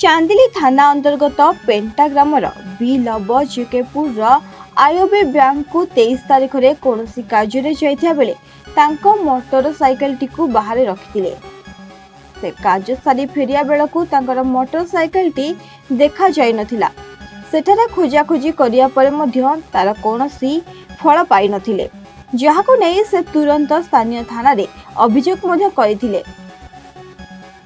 चांदिली थाना अंतर्गत पेंटा grammar B लब जेकेपुर आईओबी बैंक को 23 तारीख में कौन कार्य जाइथिया बेले तांको मोटरसाइकेल टी बाहर रखिथिले। से कार्य सारी फेरिया बेलकू तांकर मोटरसाइकेल टी देखा जाय नथिला। सेठारे खोजाखोजी करिया परे मध्य तार कौनसी फल पाई नथिले, जहाको नै से तुरंत स्थानीय थाना रे अभियोग मध्य करिथिले।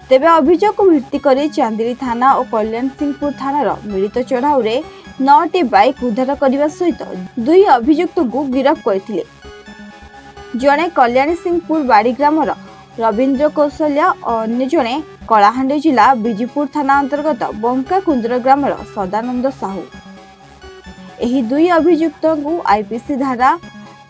तेबे अभियोग भित्ति करी चांदिली थाना और कल्याण सिंहपुर थानार मिलित चढ़ाऊ रे 9टी बाइक उद्धार करने सहित 2 अभियुक्त को गिरफ्त करथिले। जणे कल्याण सिंहपुर बाड़ी ग्रामर रवींद्र कौशल्या और अन्य जणे कलाहांडी जिला बिजीपुर थाना अंतर्गत बंका कुंद्र ग्रामर सदानंद साहू। एही 2 अभियुक्त को आईपीसी धारा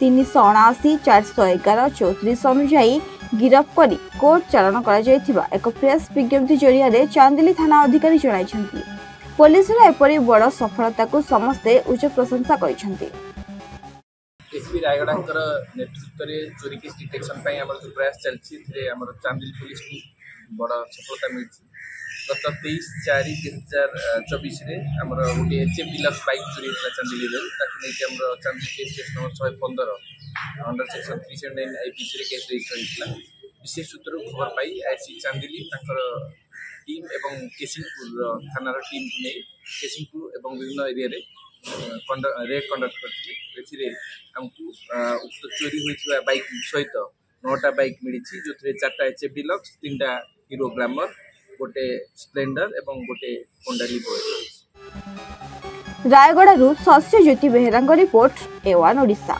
379, 411, 34 अनुसार गिरफ्त करी कोर्ट चालान करा जायथिबा एक प्रेस विज्ञप्ति जरिया रे चांदिली थाना अधिकारी जणाइछन्ती। पुलिस रा एपरी बड़ सफलता को समस्ते उच्च प्रशंसा करिछन्ती। एसपी रायगढ़ाकर नेतृत्व में चोरी केस डिटेक्शन पाई हमर जो प्रयास चलछि थे हमर चांदिली पुलिस को बड़ सफलता मिलछि। गत 23/4/2024 रे हमर गोटे एचएफ डिलक्स बाइक चोरी होला चांदिली रे, ताकि नै कि हमर Chandili case number 115 under section 379 IPC रे केस रजिस्टर हितला। विशेष सूत्र खबर पाई आईसी चांदिली ताकर टीम एवं केसिंगपुर थानार टीम को नै केसिंगपुर एवं विभिन्न एरिया रे रेड कंडक्ट करथिले। एथिरे हमकु उक्त चोरी होइथिबा बाइक सहित 9टा बाइक मिलिछि, जोथरे 4टा एचएफ डिलक्स, 3टा हीरो ग्लैमर, गोटे स्प्लेंडर एवं गोटे होंडा लिवो। रायगढ़ शस्य ज्योति बेहेरा रिपोर्ट, A1 ओडिशा।